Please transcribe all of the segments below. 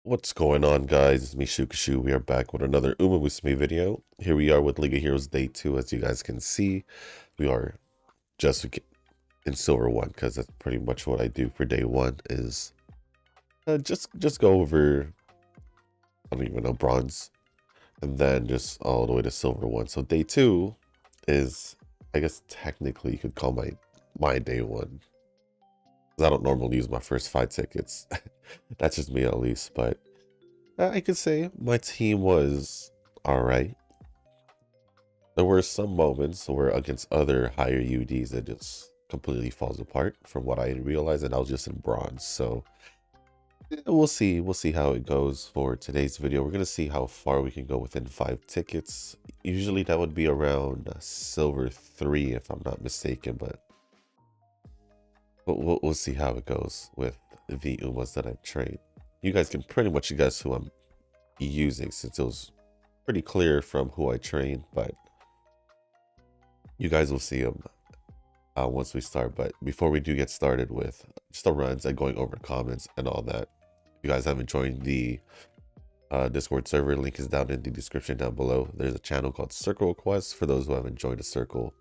What's going on, guys? It's me, Shukashu. We are back with another Musume video. Here we are with League of Heroes Day 2. As you guys can see, we are just in Silver 1, because that's pretty much what I do for Day 1 is just go over, I don't even know, Bronze, and then just all the way to Silver 1. So Day 2 is, I guess technically you could call my Day 1. Because I don't normally use my first 5 tickets. That's just me at least, but I could say my team was alright. There were some moments where against other higher UDs it just completely falls apart from what I realized, and I was just in bronze. So we'll see. We'll see how it goes for today's video. We're gonna see how far we can go within 5 tickets. Usually that would be around silver 3 if I'm not mistaken, but we'll see how it goes with the Umas that I've trained. You guys can pretty much guess who I'm using since it was pretty clear from who I trained, but you guys will see them once we start. But before we do get started with just the runs and going over comments and all that, if you guys haven't joined the Discord server, link is down in the description down below. There's a channel called Circle Requests for those who haven't joined a circle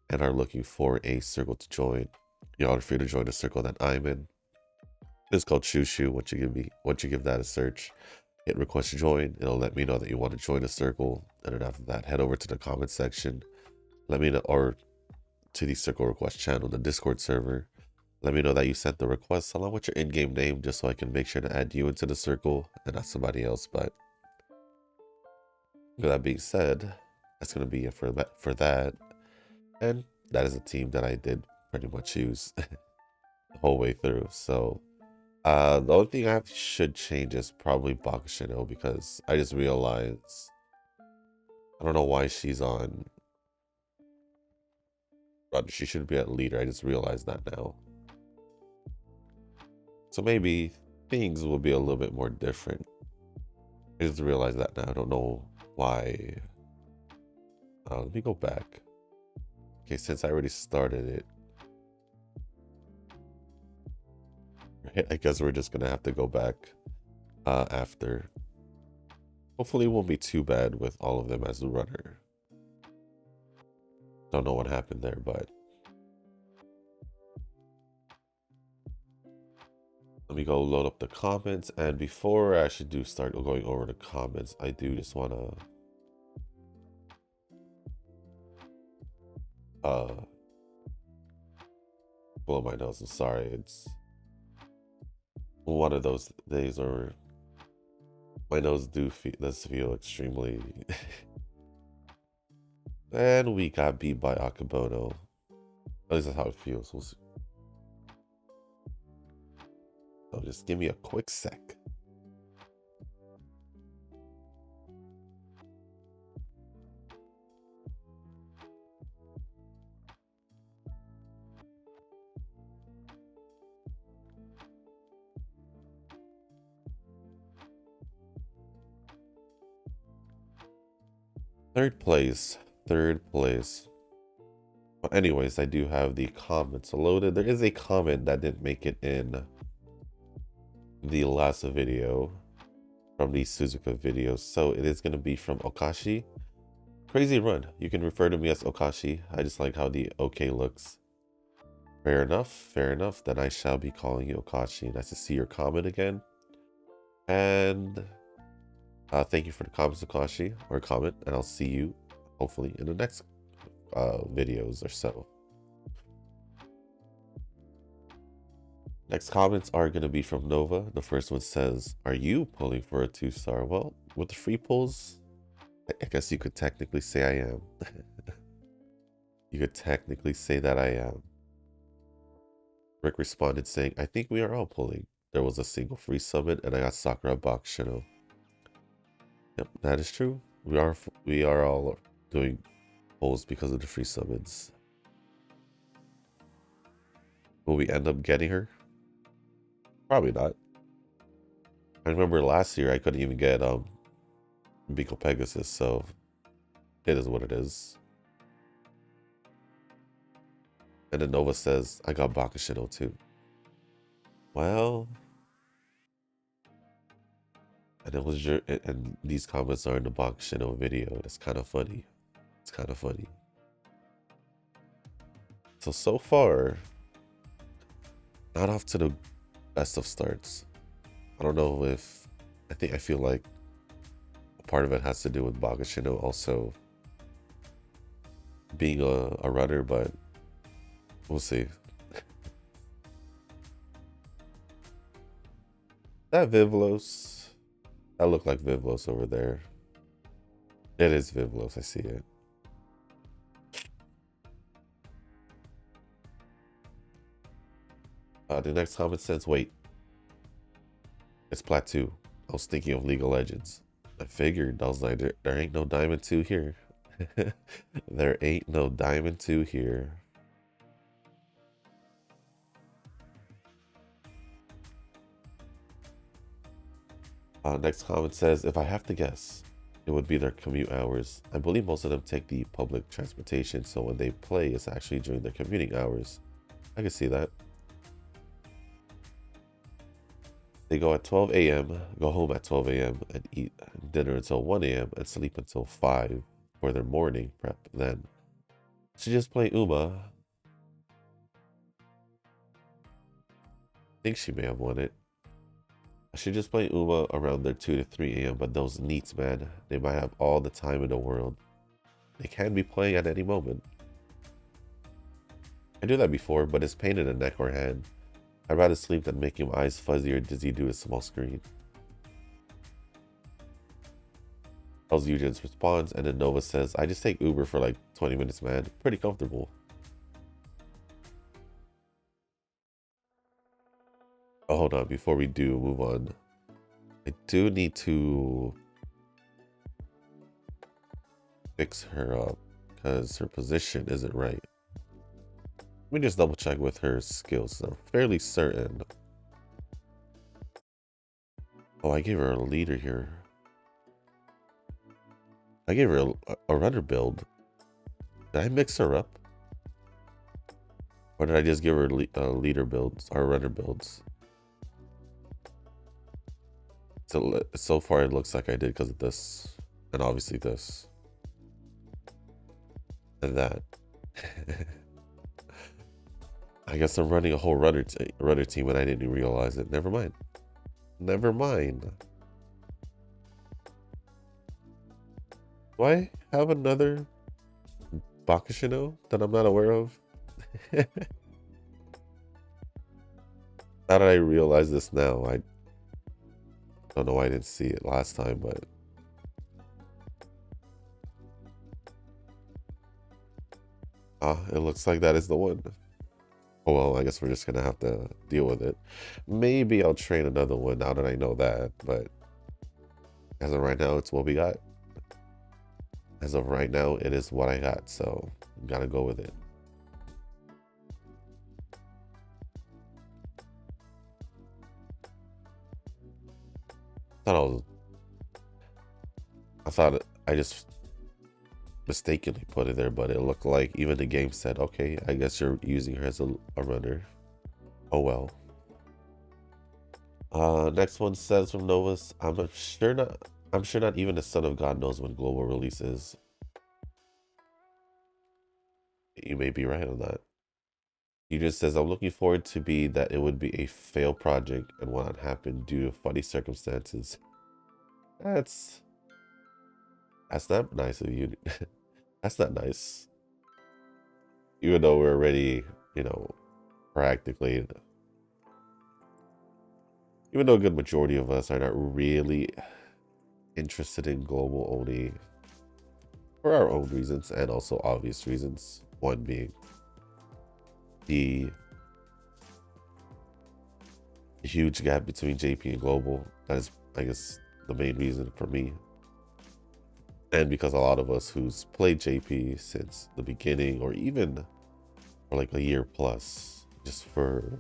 and are looking for a circle to join. Y'all are free to join the circle that I'm in. It's called Shushu. Once you give that a search, hit request to join. It'll let me know that you want to join a circle, and then after that, head over to the comment section. Let me know, or to the circle request channel, the Discord server. Let me know that you sent the request along with your in-game name, just so I can make sure to add you into the circle and not somebody else. But with that being said, that's gonna be it for that. And that is a team that I did pretty much use the whole way through. So the only thing I should change is probably Bakushin O, because I just realized I don't know why she's on. She should be at leader. I just realized that now. So maybe things will be a little bit more different. I just realized that now. I don't know why. Let me go back. Okay, since I already started it, I guess we're just gonna have to go back after. Hopefully it won't be too bad with all of them as a runner. Don't know what happened there, but let me go load up the comments. And before I actually do start going over the comments, I do just want to blow my nose. I'm sorry. It's one of those days where my nose does feel extremely. And we got beat by Akabono. At least that's how it feels. We'll see. So just give me a quick sec. Third place. But anyways, I do have the comments loaded. There is a comment that didn't make it in the last video from the Suzuka videos, so it is going to be from Okashi. Crazy run. You can refer to me as Okashi. I just like how the OK looks. Fair enough. Then I shall be calling you Okashi. Nice to see your comment again. And thank you for the comments, Akashi, or comment, and I'll see you hopefully in the next videos or so. Next comments are going to be from Nova. The first one says, are you pulling for a 2-star? Well, with the free pulls, I guess you could technically say I am. You could technically say that I am. Rick responded saying, I think we are all pulling. There was a single free summon and I got Sakura Bakushin O. Yep, that is true. We are all doing pulls because of the free summons. Will we end up getting her? Probably not. I remember last year I couldn't even get Biko Pegasus, so it is what it is. And then Nova says, I got Bakushin O too. Well, and it was your, and these comments are in the Bakushin O video. That's kind of funny. It's kind of funny. So far, not off to the best of starts. I don't know if, I feel like part of it has to do with Bakushin O also being a runner, but we'll see. That Vivlos, that looked like Vivlos over there. It is Vivlos, I see it. The next comment says, wait, it's Plat 2. I was thinking of League of Legends. I figured, I was like, there ain't no Diamond 2 here. There ain't no Diamond 2 here. Next comment says, if I have to guess, it would be their commute hours. I believe most of them take the public transportation, so when they play, it's actually during their commuting hours. I can see that. They go at 12 a.m., go home at 12 a.m., and eat dinner until 1 a.m., and sleep until 5 for their morning prep. Then, she just play Uma. I think she may have won it. She just play Uma around their 2 to 3 a.m., but those neats, man, they might have all the time in the world. They can be playing at any moment. I do that before, but it's pain in the neck or hand. I'd rather sleep than making my eyes fuzzy or dizzy due to a small screen. That was Eugen's response, and then Nova says, I just take Uber for like 20 minutes, man. Pretty comfortable. Oh, hold on. Before we do move on, I do need to fix her up because her position isn't right. Let me just double check with her skills. I'm fairly certain. Oh, I gave her a leader here. I gave her a runner build. Did I mix her up? Or did I just give her leader builds or runner builds? So far it looks like I did because of this. And obviously this. And that. I guess I'm running a whole runner team and I didn't even realize it. Never mind. Never mind. Do I have another Bakushin O that I'm not aware of? How did I realize this now? I don't know why I didn't see it last time, but it looks like that is the one. Oh well, I guess we're just gonna have to deal with it. Maybe I'll train another one now that I know that, but as of right now, it's what we got. As of right now, it is what I got, so gotta go with it. I thought I just mistakenly put it there, but it looked like even the game said, okay, I guess you're using her as a runner. Oh well. Next one says from Novus, I'm sure not even the son of God knows when global release is. You may be right on that. He just says, I'm looking forward to be that it would be a failed project and will not happen due to funny circumstances. That's not nice of you. That's not nice. Even though we're already, practically, even though a good majority of us are not really interested in global only for our own reasons and also obvious reasons. One being the huge gap between JP and global. That is, I guess, the main reason for me. And because a lot of us who's played JP since the beginning or even for like a year plus, just for,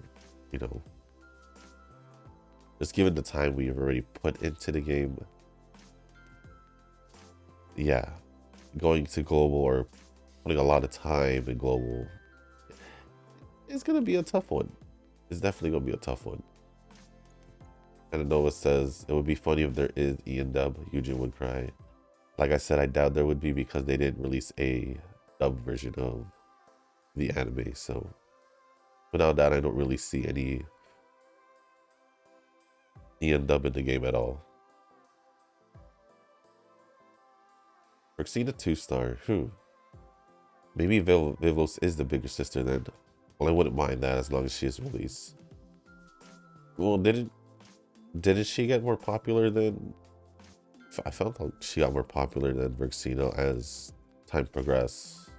just given the time we've already put into the game, yeah, going to global or putting a lot of time in global, it's gonna be a tough one. It's definitely gonna be a tough one. And Nova says it would be funny if there is Ian dub. Eugene would cry. Like I said, I doubt there would be because they didn't release a dub version of the anime. So without that, I don't really see any Ian dub in the game at all. Roxina 2-star. Maybe Vivos is the bigger sister then. Well, I wouldn't mind that as long as she is released. Well, didn't she get more popular than... I felt like she got more popular than Roxina as time progressed.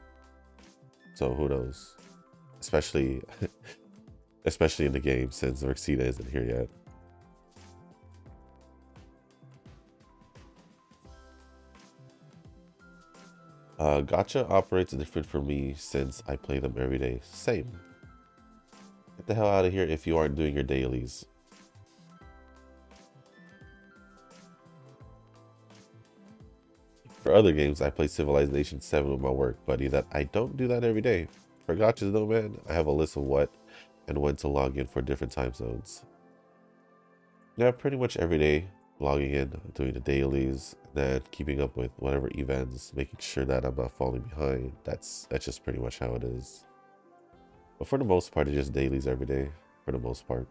So who knows? Especially in the game since Roxina isn't here yet. Gacha operates different for me since I play them every day. Same. Get the hell out of here if you aren't doing your dailies. For other games, I play Civilization 7 with my work buddy. That I don't do that every day. For gachas though, man, I have a list of what and when to log in for different time zones. Yeah, pretty much every day, logging in, doing the dailies, then keeping up with whatever events, making sure that I'm not falling behind. That's just pretty much how it is. But for the most part, it's just dailies every day, for the most part.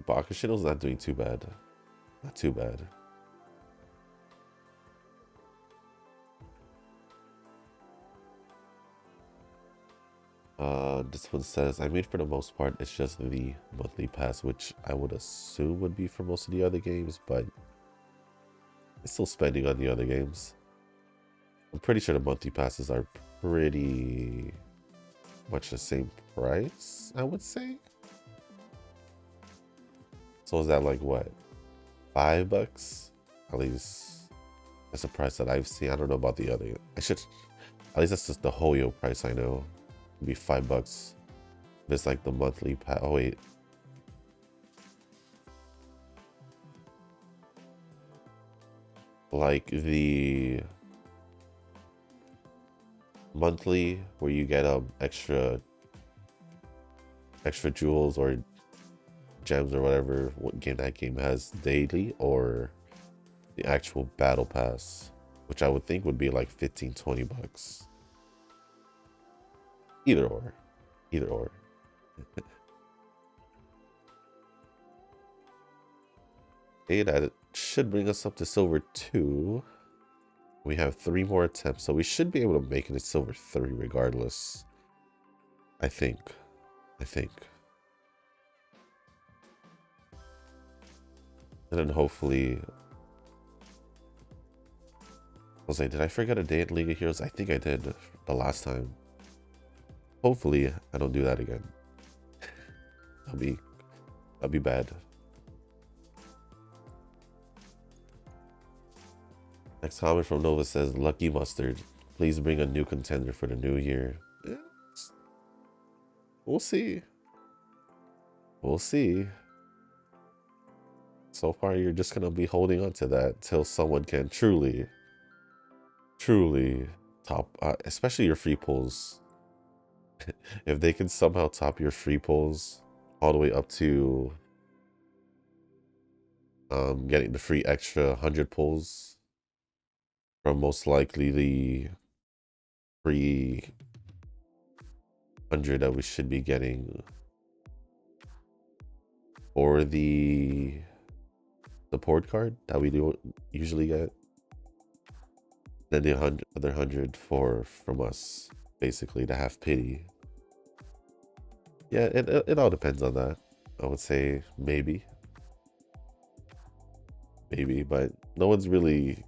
Bakushin O's not doing too bad. Not too bad. This one says, I mean, for the most part, it's just the monthly pass, which I would assume would be for most of the other games, but it's still spending on the other games. I'm pretty sure the monthly passes are pretty much the same price, I would say. So is that like what, $5? At least that's the price that I've seen. I don't know about the other. At least that's just the Hoyo price I know. It'd be $5. It's like the monthly pass. Oh wait. Like the monthly where you get extra jewels or gems or whatever what game that game has daily, or the actual battle pass, which I would think would be like $15-20. Either or. Okay, that should bring us up to silver 2. We have 3 more attempts, so we should be able to make it to silver 3 regardless. I think. And then hopefully... I was like, did I forget a day at League of Heroes? I think I did the last time. Hopefully, I don't do that again. That'll be bad. Next comment from Nova says, Lucky Mustard, please bring a new contender for the new year. We'll see. So far, you're just gonna be holding on to that till someone can truly top, especially your free pulls. If they can somehow top your free pulls all the way up to getting the free extra 100 pulls from most likely the free 100 that we should be getting, or the support card that we do usually get, then the other 100 from us, basically, to have pity. Yeah, it all depends on that. I would say maybe, but no one's really...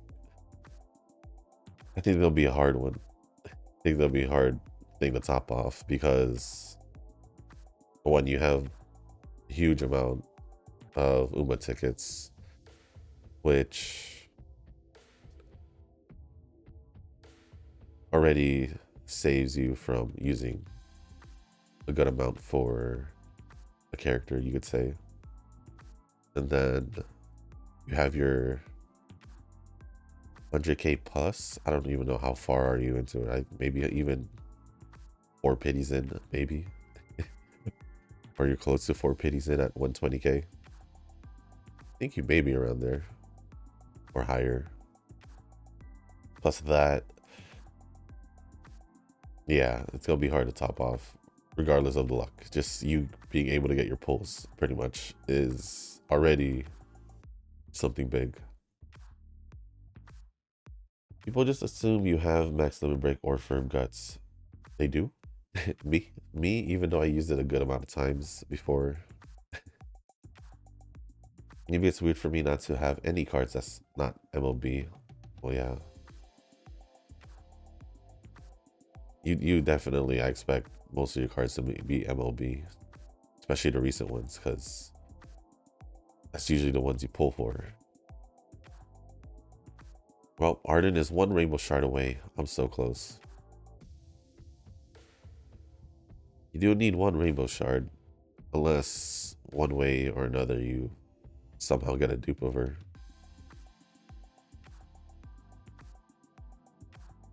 I think there'll be a hard one. I think there'll be a hard thing to top off because, for one, you have a huge amount of UMA tickets, which already saves you from using a good amount for a character, you could say. And then you have your 100k plus. I don't even know how far are you into it. Maybe even 4 pities in, maybe. Or you're close to 4 pities in at 120k. I think you may be around there or higher. Plus that, yeah, it's gonna be hard to top off, regardless of the luck. Just you being able to get your pulls pretty much is already something big. People just assume you have max limit break or firm guts. They do. me, even though I used it a good amount of times before. Maybe it's weird for me not to have any cards that's not MLB. Well, yeah. You definitely, I expect most of your cards to be MLB, especially the recent ones, because that's usually the ones you pull for. Well, Arden is one rainbow shard away. I'm so close. You do need one rainbow shard, unless one way or another you somehow get a dupe of her.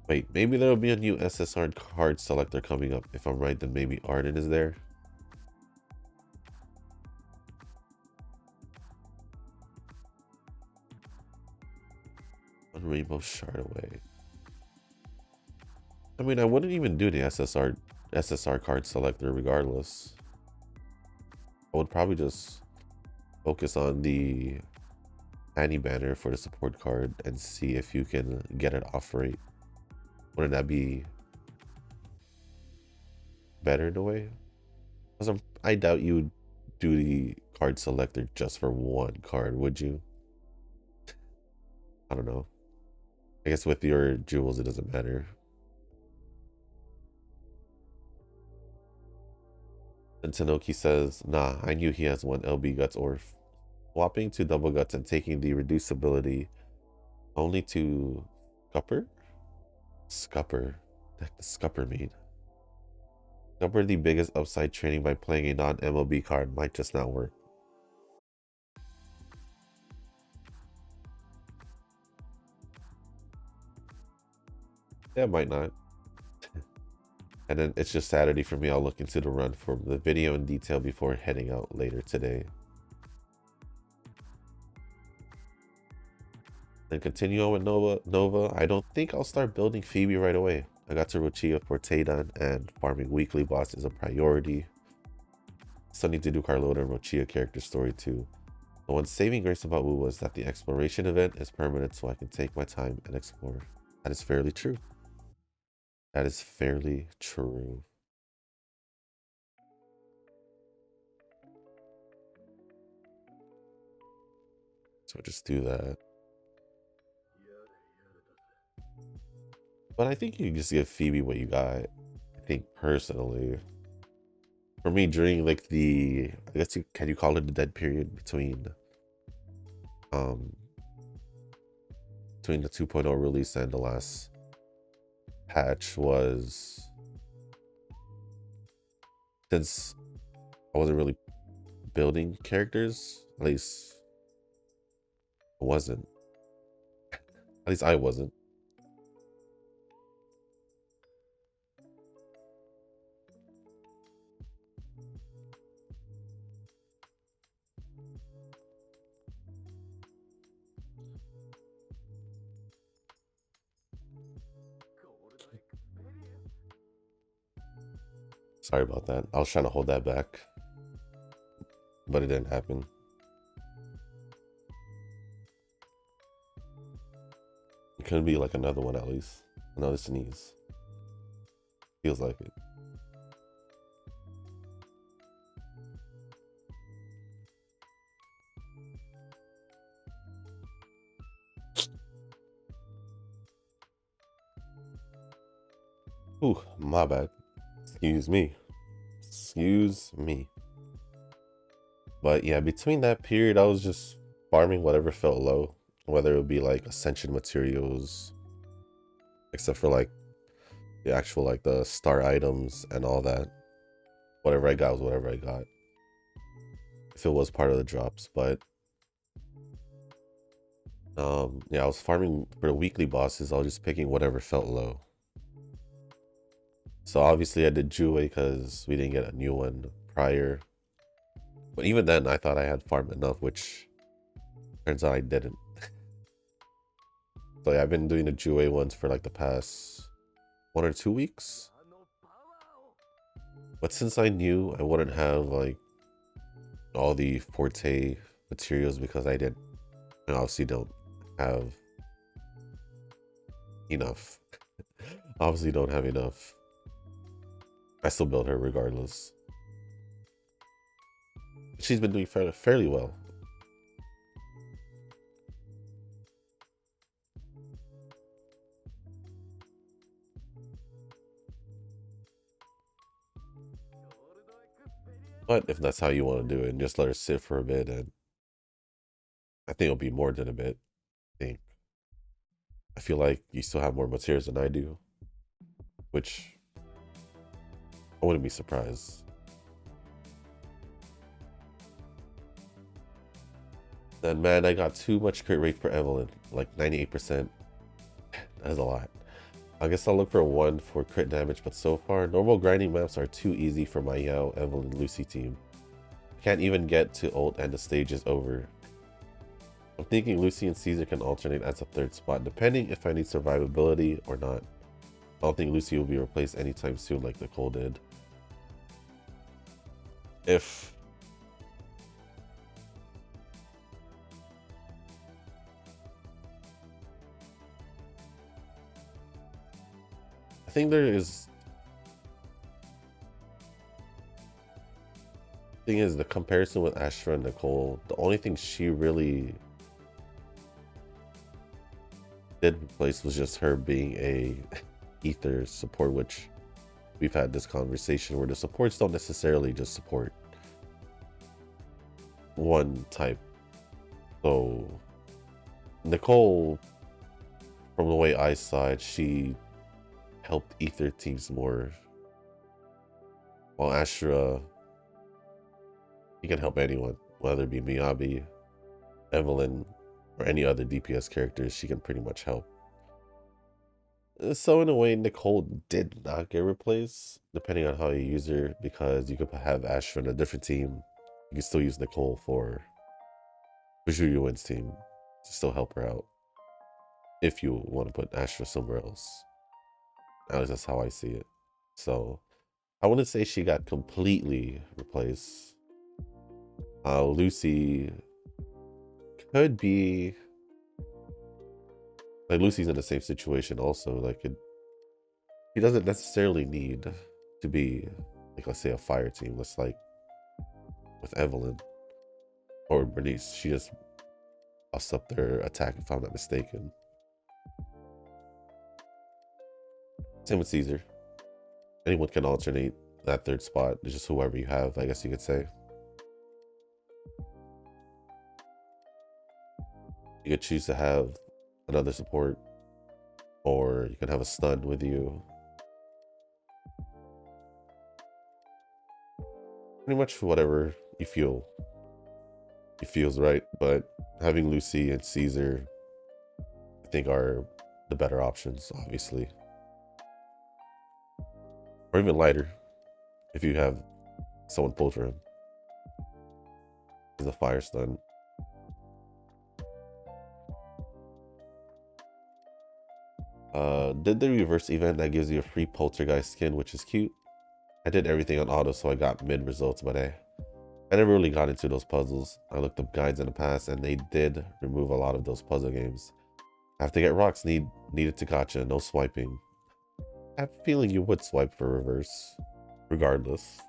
Wait, maybe there'll be a new SSR card selector coming up. If I'm right, then maybe Arden is there. One rainbow shard away. I mean, I wouldn't even do the SSR card selector regardless. I would probably just focus on the Annie banner for the support card and see if you can get it off rate. Wouldn't that be better in a way? Because I doubt you would do the card selector just for one card, would you? I don't know. I guess with your jewels, it doesn't matter. And Tanoki says, nah, I knew he has one LB guts or swapping to double guts and taking the reducibility only to scupper? Scupper. What the scupper mean? Scupper the biggest upside training by playing a non-MLB card might just not work. Yeah, it might not. And then it's just Saturday for me. I'll look into the run for the video in detail before heading out later today. Then continue on with Nova. I don't think I'll start building Phoebe right away. I got to Rochia for Tay done, and farming weekly boss is a priority. Still need to do Carlota and Rochia character story too. The one saving grace about Wu was that the exploration event is permanent, so I can take my time and explore. That is fairly true. That is fairly true. So just do that. But I think you just give Phoebe what you got. I think personally. For me, during like the, I guess can you call it the dead period between the 2.0 release and the last patch was, since I wasn't really building characters, at least I wasn't. At least I wasn't. Sorry about that. I was trying to hold that back, but it didn't happen. It could be like another one at least. Another sneeze. Feels like it. Ooh, my bad. Excuse me. Excuse me. But yeah, between that period, I was just farming whatever felt low, whether it would be like ascension materials, except for like the actual like the star items and all that. Whatever I got was whatever I got. If it was part of the drops, but Yeah, I was farming for the weekly bosses. I was just picking whatever felt low. So obviously I did Jue because we didn't get a new one prior. But even then, I thought I had farmed enough, which turns out I didn't. So yeah, I've been doing the Jue ones for like the past 1 or 2 weeks. But since I knew I wouldn't have like all the Forte materials because I obviously don't have enough. Obviously don't have enough. I still build her regardless. She's been doing fairly well. But if that's how you want to do it, and just let her sit for a bit, and I think it'll be more than a bit. I feel like you still have more materials than I do, which I wouldn't be surprised. Then man, I got too much crit rate for Evelyn, like 98%. That's a lot. I guess I'll look for one for crit damage, but so far, normal grinding maps are too easy for my Yao, Evelyn, Lucy team. Can't even get to ult and the stage is over. I'm thinking Lucy and Caesar can alternate as a third spot, depending if I need survivability or not. I don't think Lucy will be replaced anytime soon like Nicole did. If I think there is thing is the comparison with Astra and Nicole, the only thing she really did replace was just her being a ether support, which we've had this conversation where the supports don't necessarily just support one type. So Nicole, from the way I saw it, she helped ether teams more, while Astra, he can help anyone, whether it be Miyabi, Evelyn, or any other DPS characters. She can pretty much help. So in a way, Nicole did not get replaced, depending on how you use her, because you could have Astra in a different team. You can still use Nicole for Yuen's team to still help her out, if you want to put Astra somewhere else. At least that's how I see it. So I wouldn't say she got completely replaced. Lucy could be like, Lucy's in the same situation also. Like, he doesn't necessarily need to be like, let's say, a fire team. Let's like with Evelyn or Bernice, she just busts up their attack if I'm not mistaken. Same with Caesar. Anyone can alternate that third spot. It's just whoever you have, I guess you could say. You could choose to have another support, or you can have a stun with you. Pretty much whatever you feel it feels right, but having Lucy and Caesar, I think, are the better options, obviously. Or even lighter, if you have someone pull for him. Is a fire stun. Did the reverse event that gives you a free poltergeist skin, which is cute. I did everything on auto, so I got mid results, but I never really got into those puzzles. I looked up guides in the past, and they did remove a lot of those puzzle games. I have to get rocks, needed to gotcha, no swiping. I have a feeling you would swipe for reverse, regardless.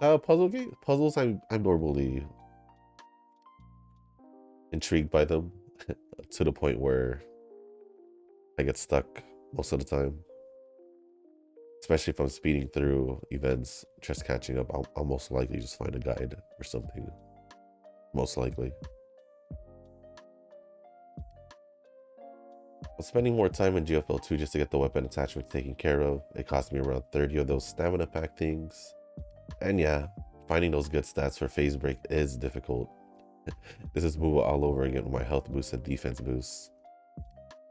Puzzles, I'm normally intrigued by them to the point where I get stuck most of the time. Especially if I'm speeding through events, just catching up, I'll most likely just find a guide or something. Most likely. I'm spending more time in GFL 2 just to get the weapon attachment taken care of. It cost me around 30 of those stamina pack things. And yeah, finding those good stats for phase break is difficult. This is Boo all over again with my health boost and defense boost.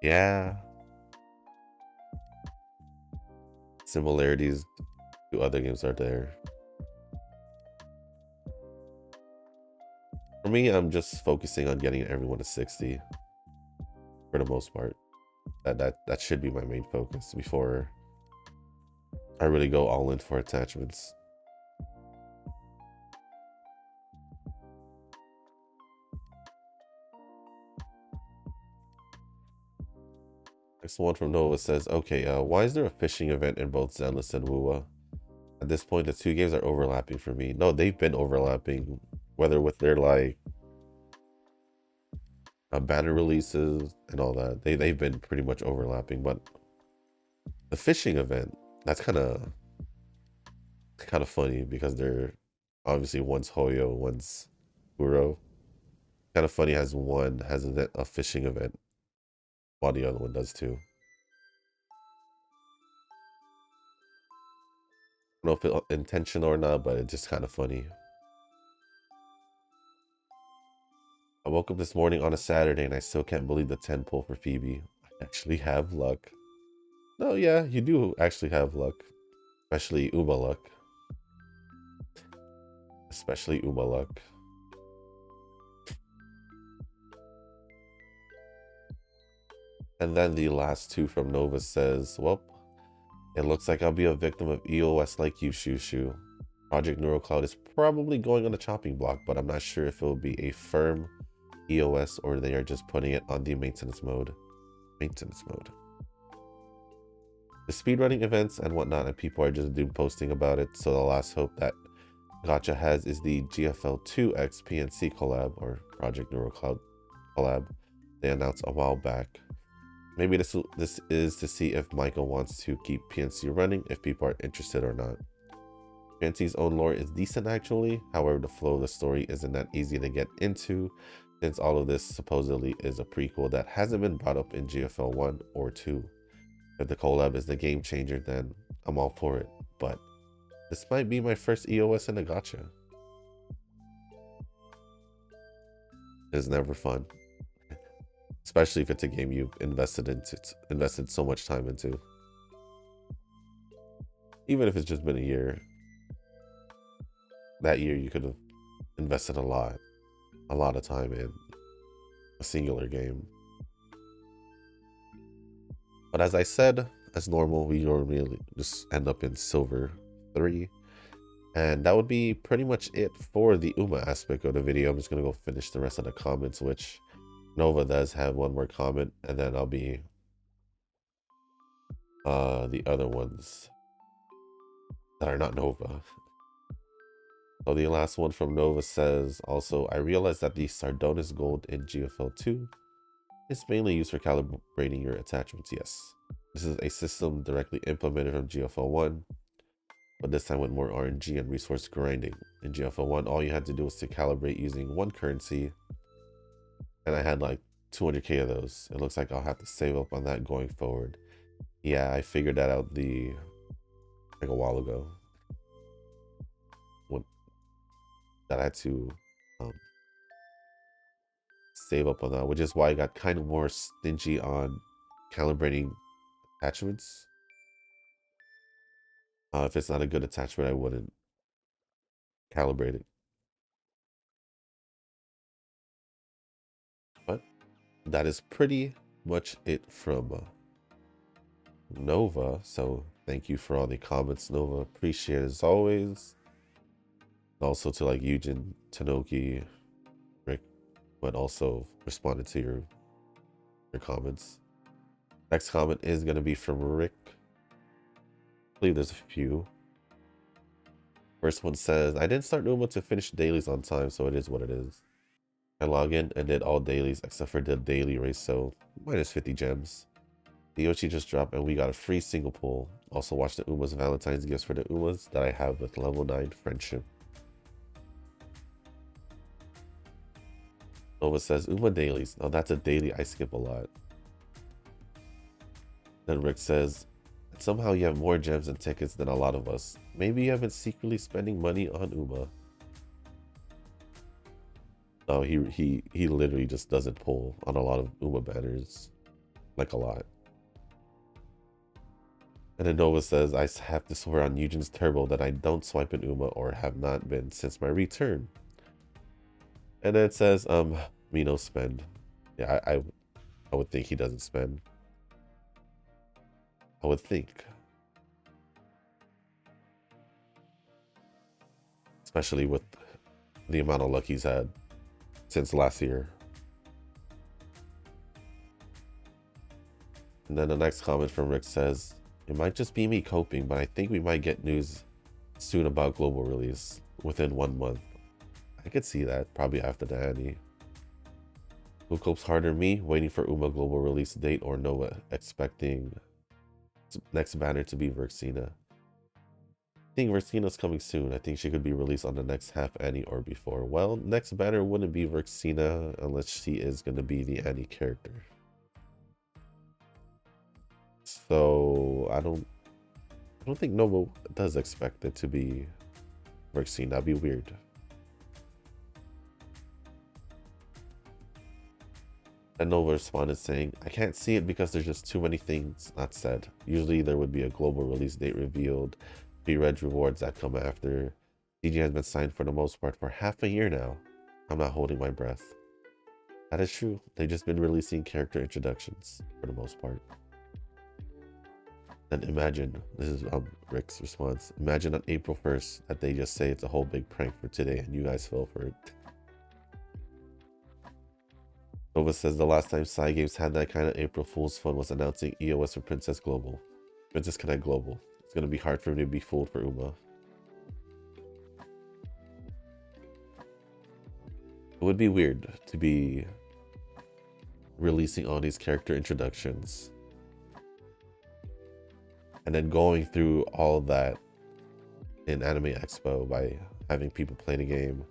Yeah. Similarities to other games are there. For me, I'm just focusing on getting everyone to 60 for the most part. That should be my main focus before I really go all in for attachments. Next one from Nova says, okay, why is there a fishing event in both Zenless and Wua? At this point, the two games are overlapping for me. No, they've been overlapping, whether with their like banner releases and all that. They've been pretty much overlapping, but the fishing event, that's kind of funny because they're obviously one's Hoyo, one's Uro. Kind of funny as one has a fishing event while the other one does too. I don't know if it's intentional or not, but it's just kind of funny. I woke up this morning on a Saturday and I still can't believe the 10 pull for Phoebe. I actually have luck. No, yeah, you do actually have luck. Especially Uma luck. Especially Uma luck. And then the last two from Nova says, well, it looks like I'll be a victim of EOS like you, Shushu. Project NeuroCloud is probably going on the chopping block, but I'm not sure if it will be a firm EOS or they are just putting it on the maintenance mode. Maintenance mode. The speedrunning events and whatnot, and people are just doom posting about it. So the last hope that Gacha has is the GFL2 X PNC collab or Project NeuroCloud collab they announced a while back. Maybe this is to see if Michael wants to keep PNC running, if people are interested or not. PNC's own lore is decent actually, however the flow of the story isn't that easy to get into, since all of this supposedly is a prequel that hasn't been brought up in GFL 1 or 2. If the collab is the game changer, then I'm all for it, but this might be my first EOS in a gacha. It's never fun. Especially if it's a game you've invested so much time into. Even if it's just been a year. That year you could have invested a lot of time in a singular game. But as I said, as normal, we normally just end up in Silver 3. And that would be pretty much it for the Uma aspect of the video. I'm just going to go finish the rest of the comments, which Nova does have one more comment, and then I'll be the other ones that are not Nova. So the last one from Nova says, also, I realized that the Sardonis gold in GFL 2 is mainly used for calibrating your attachments. Yes, this is a system directly implemented from GFL 1, but this time with more RNG and resource grinding. In GFL 1, all you had to do was to calibrate using one currency, and I had like 200k of those. It looks like I'll have to save up on that going forward. Yeah, I figured that out like a while ago. That I had to save up on that, which is why I got kind of more stingy on calibrating attachments. If it's not a good attachment, I wouldn't calibrate it. But that is pretty much it from Nova. So thank you for all the comments, Nova. Appreciate it as always. Also to like Eugen, Tanoki, Rick, but also responded to your comments. Next comment is going to be from Rick. I believe there's a few. First one says, I didn't start Uma to finish dailies on time, so it is what it is. I log in and did all dailies except for the daily race, so minus 50 gems. The Yoshi just dropped and we got a free single pull. Also watch the Uma's Valentine's gifts for the Umas that I have with level 9 friendship. Nova says, Uma dailies. Now that's a daily I skip a lot. Then Rick says, somehow you have more gems and tickets than a lot of us. Maybe you have been secretly spending money on Uma. No, he literally just doesn't pull on a lot of Uma banners, like a lot. And then Nova says, I have to swear on Eugen's Turbo that I don't swipe in Uma or have not been since my return. And then it says, me no spend. Yeah, I would think he doesn't spend. I would think. Especially with the amount of luck he's had since last year. And then the next comment from Rick says, it might just be me coping, but I think we might get news soon about global release within 1 month. I could see that, probably after the Annie. Who copes harder, me, waiting for Uma global release date, or Noah expecting next banner to be Verxina? I think Verxina's coming soon. I think she could be released on the next half Annie or before. Well, next banner wouldn't be Verxina unless she is going to be the Annie character. So I don't think Nova does expect it to be Verxina. That'd be weird. And Nova responded saying, I can't see it because there's just too many things not said. Usually there would be a global release date revealed, pre-reg rewards that come after. DG has been signed for the most part for half a year now. I'm not holding my breath. That is true. They've just been releasing character introductions for the most part. And imagine, this is Rick's response, imagine on April 1st that they just say it's a whole big prank for today and you guys fell for it. Nova says the last time Psy Games had that kind of April Fool's fun was announcing EOS for Princess Connect Global. It's going to be hard for me to be fooled for Uma. It would be weird to be releasing all these character introductions and then going through all of that in Anime Expo by having people play the game,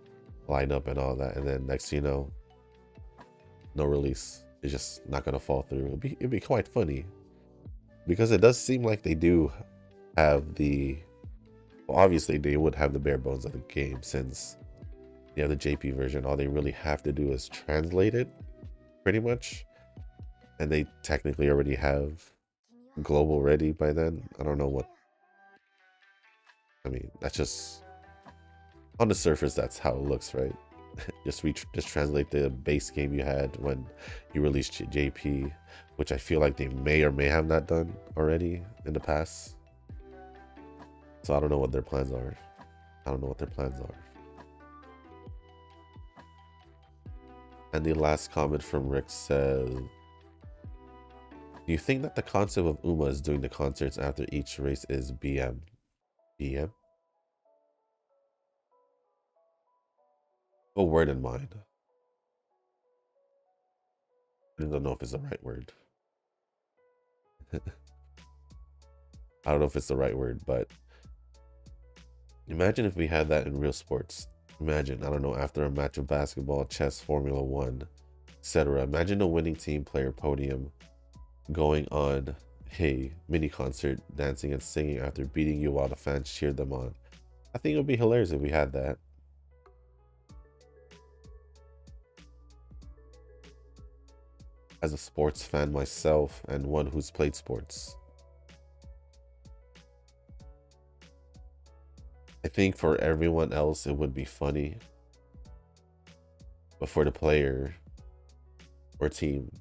line up and all that, and then next you know, no release. It's just not gonna fall through. It'd be quite funny because it does seem like they do have the, well, obviously they would have the bare bones of the game since you have the JP version. All they really have to do is translate it pretty much, and they technically already have global ready by then. I don't know what, I mean, that's just on the surface, that's how it looks, right? just translate the base game you had when you released JP, which I feel like they may or may have not done already in the past. So I don't know what their plans are. And the last comment from Rick says, do you think that the concept of Uma is doing the concerts after each race is BM? BM? A word in mind. I don't know if it's the right word. I don't know if it's the right word, but imagine if we had that in real sports. Imagine, I don't know, after a match of basketball, chess, Formula One, etc. Imagine a winning team player podium going on a mini concert, dancing and singing after beating you while the fans cheered them on. I think it would be hilarious if we had that. As a sports fan myself and one who's played sports, I think for everyone else it would be funny, but for the player or team,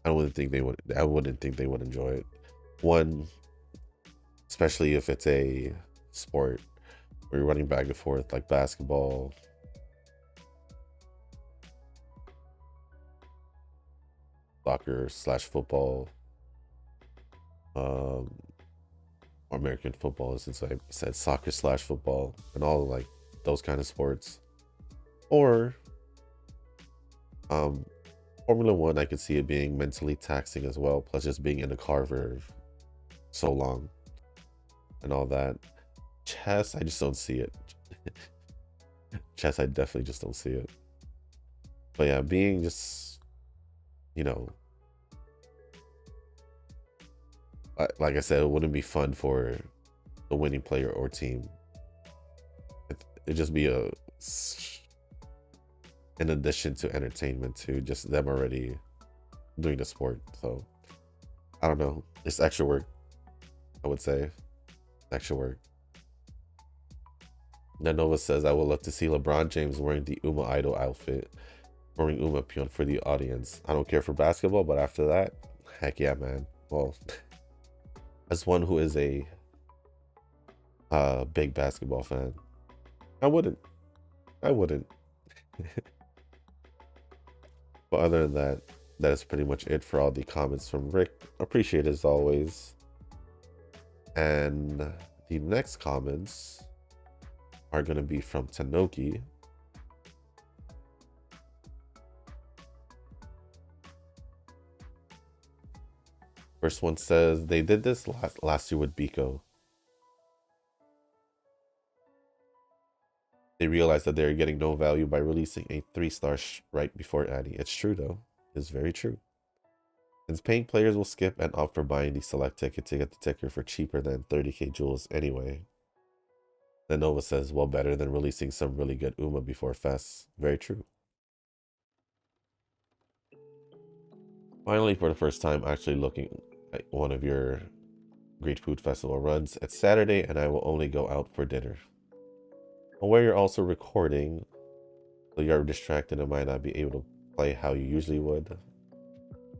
I wouldn't think they would enjoy it. One, especially if it's a sport where you're running back and forth like basketball, soccer/football, or American football, since I said soccer/football, and all like those kind of sports. Or Formula One, I could see it being mentally taxing as well, plus just being in the car for so long and all that. Chess, I just don't see it. Chess, I definitely just don't see it. But yeah, being just, you know, like I said, it wouldn't be fun for the winning player or team. It'd just be in addition to entertainment too, just them already doing the sport. So I don't know. It's extra work, I would say. Extra work. Then Nova says, I would love to see LeBron James wearing the Uma Idol outfit, wearing Uma Pion for the audience. I don't care for basketball, but after that, heck yeah, man. Well, as one who is a big basketball fan, I wouldn't. I wouldn't. But other than that, that is pretty much it for all the comments from Rick. Appreciate it as always. And the next comments are going to be from Tanoki. First one says, they did this last year with Biko. They realized that they're getting no value by releasing a 3-star right before Annie. It's true though. It's very true. Since paying players will skip and opt for buying the select ticket to get the ticker for cheaper than 30k jewels anyway. Then Nova says, well, better than releasing some really good Uma before Fest. Very true. Finally, for the first time, actually looking at one of your Great Food Festival runs. It's Saturday and I will only go out for dinner. Aware you're also recording, so you're distracted and might not be able to play how you usually would.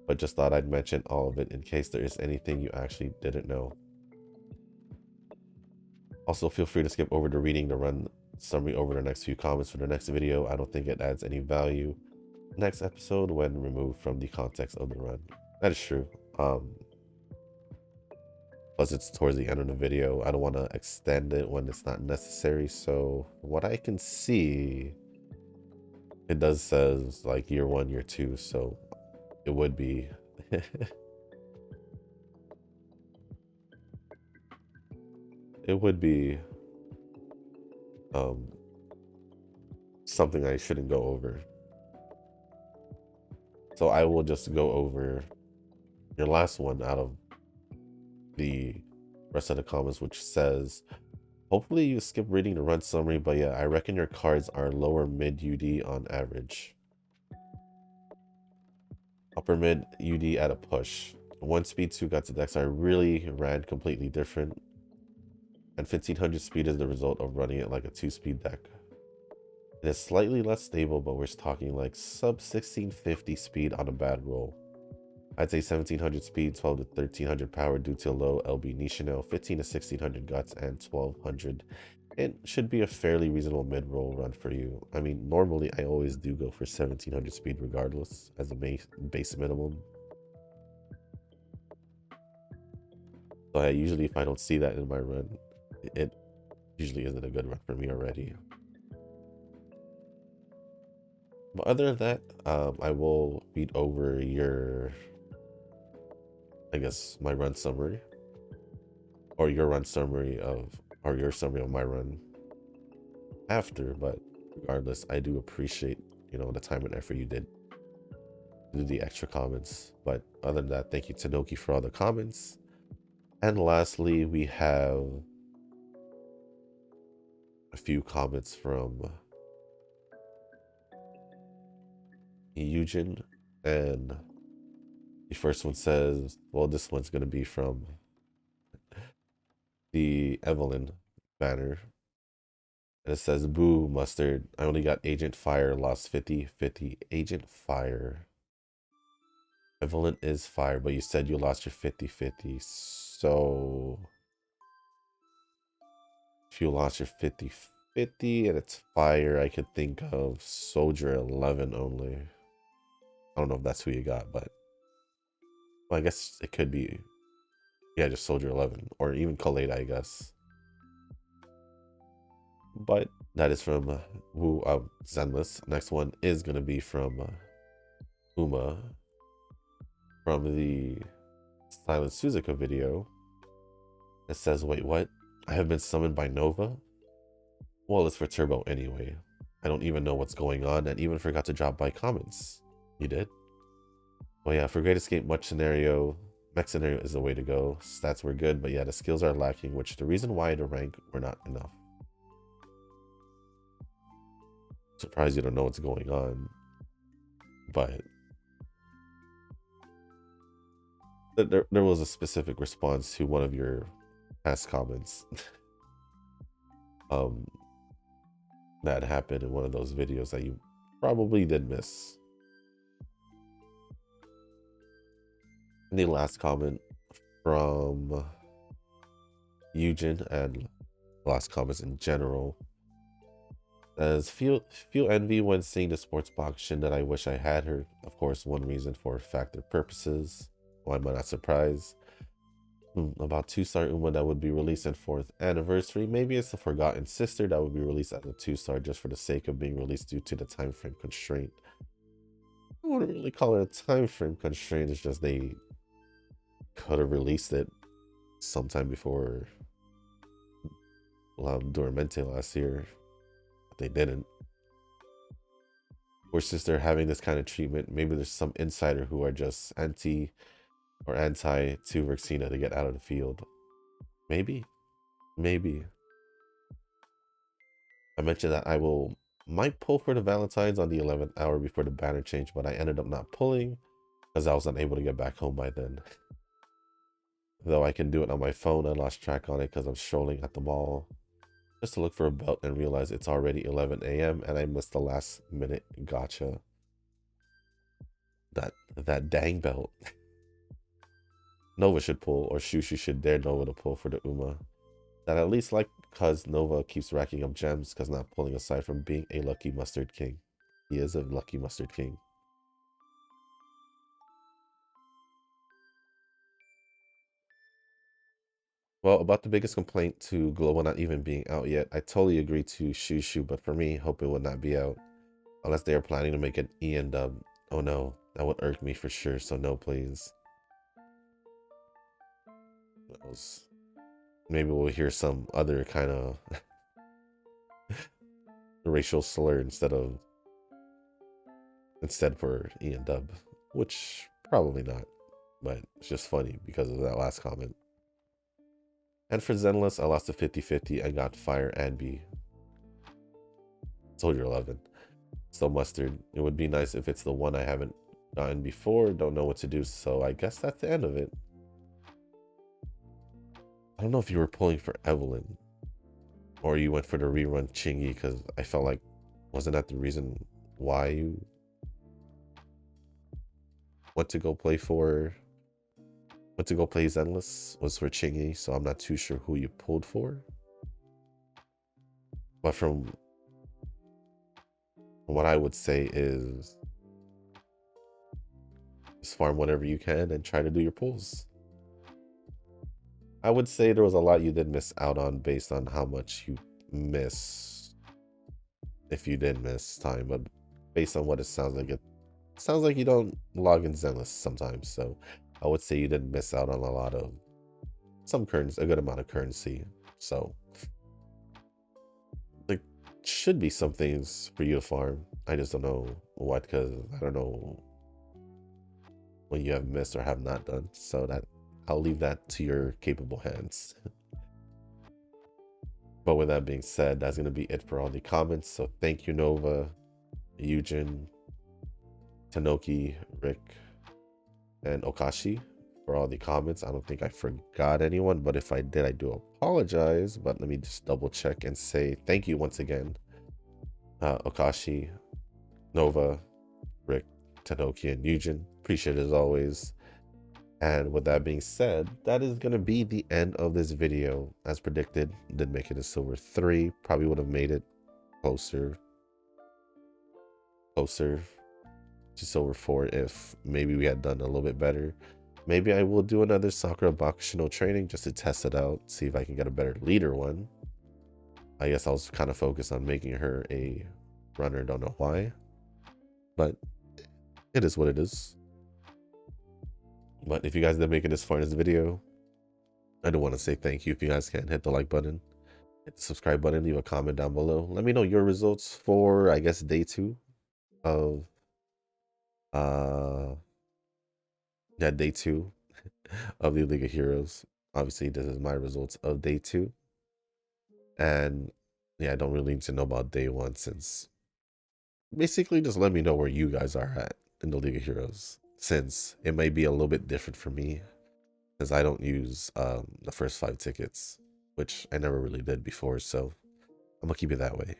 But just thought I'd mention all of it in case there is anything you actually didn't know. Also, feel free to skip over to reading the run summary over the next few comments for the next video. I don't think it adds any value. Next episode when removed from the context of the run. That is true. Plus it's towards the end of the video. I don't want to extend it when it's not necessary. So what I can see, it does says like year 1, year 2. So it would be it would be something I shouldn't go over. So I will just go over your last one out of the rest of the comments, which says, hopefully you skip reading the run summary, but yeah, I reckon your cards are lower mid UD on average. Upper mid UD at a push. 1 speed 2 got to decks I really ran completely different. And 1500 speed is the result of running it like a 2-speed deck. It is slightly less stable, but we're talking like sub 1650 speed on a bad roll. I'd say 1700 speed, 12 to 1300 power due to low LB Nishino, 15 to 1600 guts, and 1200. It should be a fairly reasonable mid-roll run for you. I mean, normally I always do go for 1700 speed regardless as a base minimum. So usually if I don't see that in my run, it usually isn't a good run for me already. But other than that, I will read over your, I guess, my run summary, or your run summary of, or your summary of my run after. But regardless, I do appreciate, you know, the time and effort you did to do the extra comments. But other than that, thank you Tanoki for all the comments. And lastly, we have a few comments from Eugen, and the first one says, well, this one's going to be from the Evelyn banner, and it says, boo mustard, I only got Agent Fire, lost 50-50. Agent Fire, Evelyn is fire, but you said you lost your 50-50. So if you lost your 50-50 and it's fire, I could think of Soldier 11 only. I don't know if that's who you got, but well, I guess it could be, yeah, just Soldier 11 or even Kaleida, I guess. But that is from Wu Zenless. Next one is going to be from Uma from the Silent Suzuka video. It says, wait, what? I have been summoned by Nova? Well, it's for Turbo anyway. I don't even know what's going on and even forgot to drop by comments. You did? Well, yeah, for Great Escape, mech scenario is the way to go. Stats were good, but yeah, the skills are lacking, which the reason why the rank were not enough. Surprised you don't know what's going on. But there was a specific response to one of your past comments um, that happened in one of those videos that you probably did miss. And the last comment from Eugen and last comments in general says feel envy when seeing the sports Bakushin that I wish I had her. Of course, one reason for factor purposes. Why am I not surprised? About two-star Uma that would be released in 4th anniversary. Maybe it's the Forgotten Sister that would be released as a 2-star just for the sake of being released due to the time frame constraint. I wouldn't really call it a time frame constraint. It's just they could have released it sometime before Dormente last year, but they didn't. Or since they're having this kind of treatment, maybe there's some insider who are just anti to Rexina to get out of the field. Maybe. I mentioned that might pull for the Valentines on the 11th hour before the banner change, but I ended up not pulling because I was unable to get back home by then. Though I can do it on my phone, I lost track on it because I'm strolling at the mall just to look for a belt and realize it's already 11 a.m. and I missed the last minute gotcha. That dang belt. Nova should pull, or Shushu should dare Nova to pull for the Uma. That at least like because Nova keeps racking up gems because not pulling aside from being a lucky mustard king. He is a lucky mustard king. Well, about the biggest complaint to Global not even being out yet, I totally agree to Shushu, but for me, hope it would not be out. Unless they are planning to make an Ian dub. Oh no, that would irk me for sure, so no please. Maybe we'll hear some other kind of racial slur instead for Ian dub, which probably not, but it's just funny because of that last comment. And for Zenless, I lost a 50-50 and got Fire and B. Soldier 11. So Mustard. It would be nice if it's the one I haven't gotten before, don't know what to do, so I guess that's the end of it. I don't know if you were pulling for Evelyn or you went for the rerun Chingy, because I felt like, wasn't that the reason why you went to go play Zenless was for Chingy, so I'm not too sure who you pulled for. But from what I would say is just farm whatever you can and try to do your pulls. I would say there was a lot you did miss out on based on how much you miss, if you did miss time, but based on what it sounds like you don't log in Zenless sometimes, so I would say you didn't miss out on a lot of a good amount of currency. So there should be some things for you to farm. I just don't know what, because I don't know what you have missed or have not done, so that I'll leave that to your capable hands. But with that being said, that's going to be it for all the comments. So thank you, Nova, Eugen, Tanoki, Rick, and Okashi for all the comments. I don't think I forgot anyone, but if I did, I do apologize. But let me just double check and say thank you once again. Okashi, Nova, Rick, Tanoki, and Eugen. Appreciate it as always. And with that being said, that is going to be the end of this video. As predicted, did make it a silver 3. Probably would have made it closer to silver 4 if maybe we had done a little bit better. Maybe I will do another Sakura Bakushin O training just to test it out, see if I can get a better leader one. I guess I was kind of focused on making her a runner, don't know why. But it is what it is. But if you guys did make it this far in this video, I do want to say thank you. If you guys can, hit the like button, hit the subscribe button, leave a comment down below. Let me know your results for, I guess, day 2 of day 2 of the League of Heroes. Obviously, this is my results of day 2. And yeah, I don't really need to know about day 1 since basically just let me know where you guys are at in the League of Heroes, since it might be a little bit different for me, because I don't use the first 5 tickets, which I never really did before, so I'm gonna keep it that way.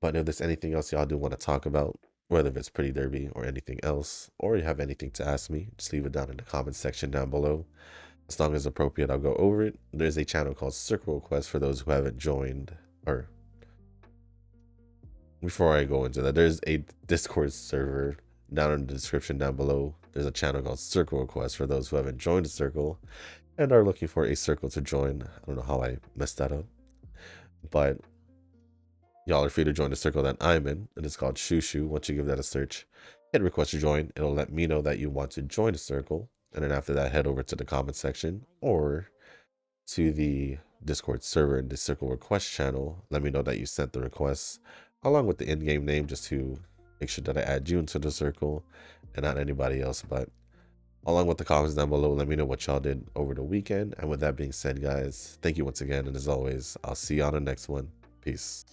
But if there's anything else y'all do want to talk about, whether it's Pretty Derby or anything else, or you have anything to ask me, just leave it down in the comment section down below. As long as appropriate, I'll go over it. There's a channel called Circle Request for those who haven't joined. Or before I go into that, there's a Discord server down in the description down below. There's a channel called Circle Request for those who haven't joined the circle and are looking for a circle to join. I don't know how I messed that up, but y'all are free to join the circle that I'm in, and it's called Shushu. Once you give that a search, hit request to join. It'll let me know that you want to join the circle, and then after that, head over to the comment section or to the Discord server in the circle request channel. Let me know that you sent the request along with the in-game name, just to make sure that I add you into the circle and not anybody else. But along with the comments down below, let me know what y'all did over the weekend. And with that being said, guys, thank you once again, and as always, I'll see you on the next one. Peace.